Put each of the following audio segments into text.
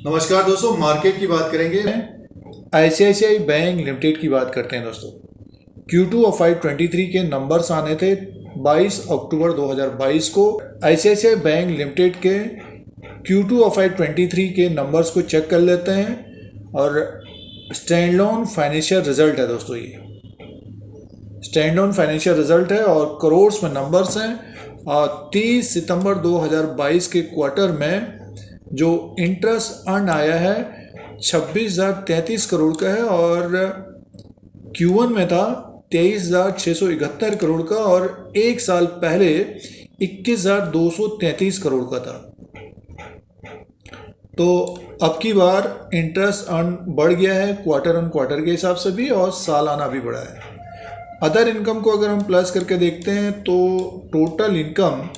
नमस्कार दोस्तों, मार्केट की बात करेंगे। आईसीआईसीआई बैंक लिमिटेड की बात करते हैं दोस्तों। Q2 ऑफ 5/23 के नंबर्स आने थे 22 अक्टूबर 2022 को। आईसीआईसीआई बैंक लिमिटेड के Q2 ऑफ 5/23 के नंबर्स को चेक कर लेते हैं और स्टैंड लोन फाइनेंशियल रिजल्ट है दोस्तों। ये स्टैंड लोन फाइनेंशियल रिजल्ट है और करोड़्स में नंबर्स हैं। 30 सितंबर 2022 के क्वार्टर में जो इंटरेस्ट अर्न आया है 26,033 करोड़ का है और Q1 में था 23,671 करोड़ का और एक साल पहले 21,233 करोड़ का था। तो अब की बार इंटरेस्ट अर्न बढ़ गया है क्वार्टर ऑन क्वार्टर के हिसाब से भी और सालाना भी बढ़ा है। अदर इनकम को अगर हम प्लस करके देखते हैं तो टोटल इनकम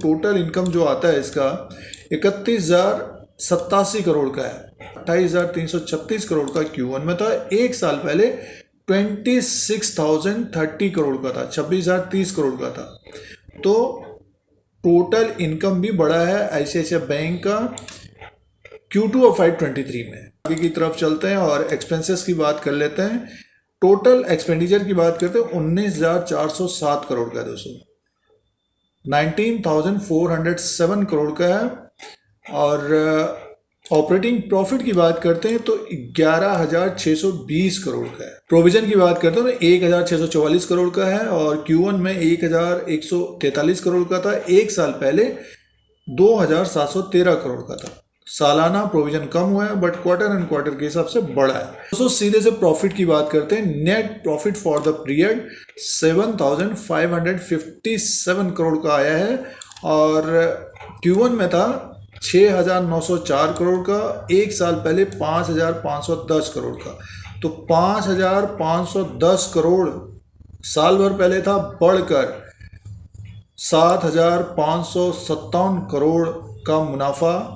टोटल इनकम जो आता है इसका 31,087 करोड़ का है। 28,336 करोड़ का Q1 में था, एक साल पहले 26,030 करोड़ का था, 26,030 करोड़ का था। तो टोटल इनकम भी बढ़ा है आईसीआईसीआई बैंक का Q2 ऑफ 5/23 में। आगे की तरफ चलते हैं और एक्सपेंसेस की बात कर लेते हैं। टोटल एक्सपेंडिचर की बात करते हैं 19,407 करोड़ का दोस्तों, 19,407 करोड़ का है। और ऑपरेटिंग प्रॉफिट की बात करते हैं तो 11,620 करोड़ का है। प्रोविजन की बात करते हैं तो 1,644 करोड़ का है और Q1 में 1,143 करोड़ का था, एक साल पहले 2,713 करोड़ का था। सालाना प्रोविजन कम हुआ है बट क्वार्टर एंड क्वार्टर के हिसाब से बढ़ा है। दोस्तों सीधे से प्रॉफिट की बात करते हैं। Net profit for the period 7,557 crore का आया है और Q1 में था 6,904 करोड़ का, एक साल पहले 5,510 करोड़ का। तो 5,510 करोड़ साल भर पहले था, बढ़कर 7,557 करोड़ का मुनाफा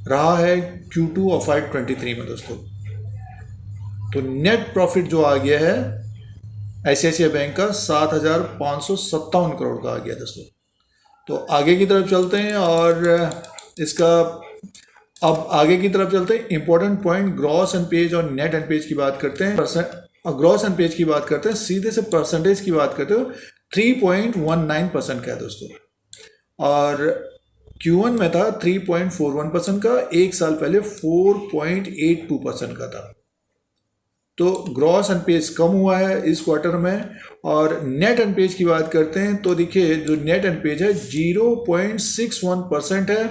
रहा है Q2 ऑफ 5/23 में दोस्तों। तो नेट प्रॉफिट जो आ गया है आईसीआईसीआई बैंक का 7,557 करोड़ का आ गया दोस्तों। तो आगे की तरफ चलते हैं और इंपॉर्टेंट पॉइंट ग्रॉस एनपीए और नेट एनपीए की बात करते हैं। ग्रॉस एनपीए की बात करते हैं, सीधे से परसेंटेज की बात करते हो 3.19% का है दोस्तों और Q1 में था 3.41% का, एक साल पहले 4.82% का था। तो ग्रॉस एनपीए कम हुआ है इस क्वार्टर में। और नेट एनपीए की बात करते हैं तो देखिए जो नेट एनपीए है 0.61% है,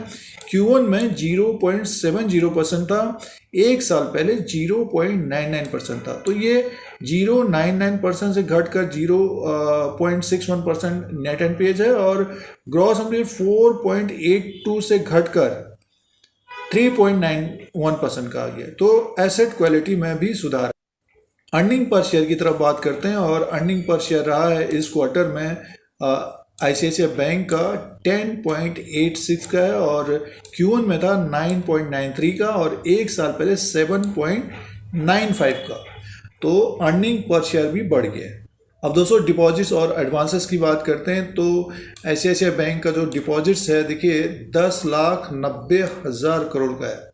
Q1 में 0.70% था, एक साल पहले 0.99% था। तो ये 0.99% से घटकर 0.61% नेट एनपीए है और ग्रॉस एनपीए 4.82 से घटकर 3.91% का आ गया। तो एसेट क्वालिटी में भी सुधार। अर्निंग पर शेयर की तरफ बात करते हैं और अर्निंग पर शेयर रहा है इस क्वार्टर में आईसीआईसीआई बैंक का 10.86 का है और Q1 में था 9.93 का और एक साल पहले 7.95 का। तो अर्निंग पर शेयर भी बढ़ गया है। अब दोस्तों डिपॉजिट्स और एडवांसेस की बात करते हैं तो आईसीआईसीआई बैंक का जो डिपॉजिट्स है देखिए 10,90,000 करोड़ का है।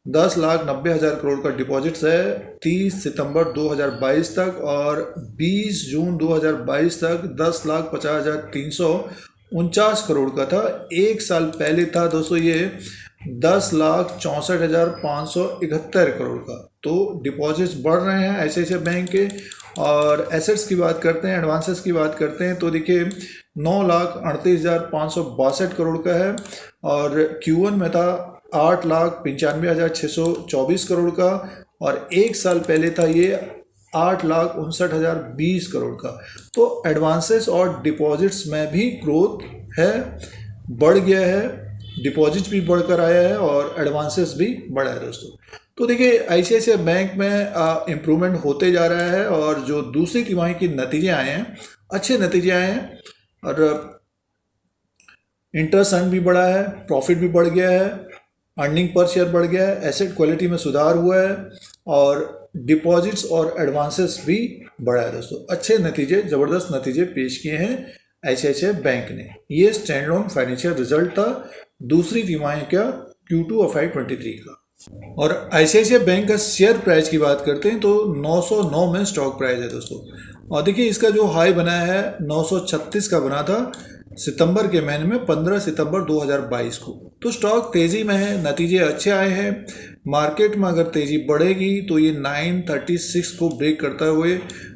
10,90,000 करोड़ का डिपॉजिट्स है 30 सितंबर 2022 तक और 20 जून 2022 तक 10,50,349 करोड़ का था। एक साल पहले था दोस्तों ये 10,64,571 करोड़ का। तो डिपॉजिट्स बढ़ रहे हैं आईसीआईसीआई बैंक के। और एसेट्स की बात करते हैं, एडवांसेस की बात करते हैं तो देखिए 9,38,562 करोड़ का है और Q1 में था 8,95,624 करोड़ का और एक साल पहले था ये 8,59,020 करोड़ का। तो एडवांसेस और डिपॉजिट्स में भी ग्रोथ है, बढ़ गया है। डिपॉजिट भी बढ़कर आया है और एडवांसेस भी बढ़ा है दोस्तों। तो देखिए आईसीआईसीआई बैंक में इम्प्रूवमेंट होते जा रहा है और जो दूसरी तिमाही के नतीजे आए हैं, अच्छे नतीजे आए हैं और इंटरेस्ट अर्न भी बढ़ा है, प्रॉफिट भी बढ़ गया है, अर्निंग पर शेयर बढ़ गया है, एसेट क्वालिटी में सुधार हुआ है और डिपॉजिट्स और एडवांसेस भी बढ़ा है दोस्तों। अच्छे नतीजे, ज़बरदस्त नतीजे पेश किए हैं आईसीआईसीआई बैंक ने। ये स्टैंड लोन फाइनेंशियल रिजल्ट था दूसरी तिमाही क्या Q2 FY 23 का। और ICICI बैंक का शेयर प्राइस की बात करते हैं तो 909 में स्टॉक प्राइस है दोस्तों। और देखिए इसका जो हाई बनाया है 936 का बना था सितंबर के महीने में 15 सितंबर 2022 को। तो स्टॉक तेज़ी में है, नतीजे अच्छे आए हैं। मार्केट में अगर तेज़ी बढ़ेगी तो ये 936 को ब्रेक करता हुए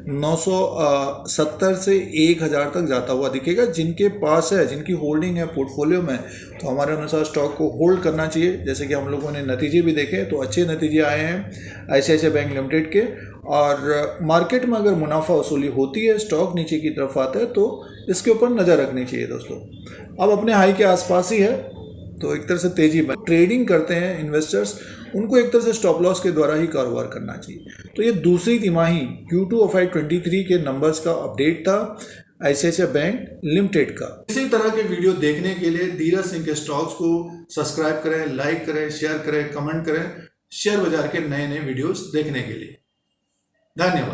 970 से 1000 तक जाता हुआ दिखेगा। जिनके पास है, जिनकी होल्डिंग है पोर्टफोलियो में, तो हमारे अनुसार स्टॉक को होल्ड करना चाहिए। जैसे कि हम लोगों ने नतीजे भी देखे तो अच्छे नतीजे आए हैं ICICI बैंक लिमिटेड के। और मार्केट में अगर मुनाफा वसूली होती है, स्टॉक नीचे की तरफ आता है, तो इसके ऊपर नज़र रखनी चाहिए दोस्तों। अब अपने हाई के आसपास ही है, तो एक तरह से तेजी में ट्रेडिंग करते हैं इन्वेस्टर्स, उनको एक तरह से स्टॉप लॉस के द्वारा ही कारोबार करना चाहिए। तो ये दूसरी तिमाही Q2 FY 23 के नंबर्स का अपडेट था ICICI बैंक लिमिटेड का। इसी तरह के वीडियो देखने के लिए धीरज सिंह के स्टॉक्स को सब्सक्राइब करें, लाइक करें, शेयर करें, कमेंट करें, शेयर बाजार के नए नए वीडियोस देखने के लिए। धन्यवाद।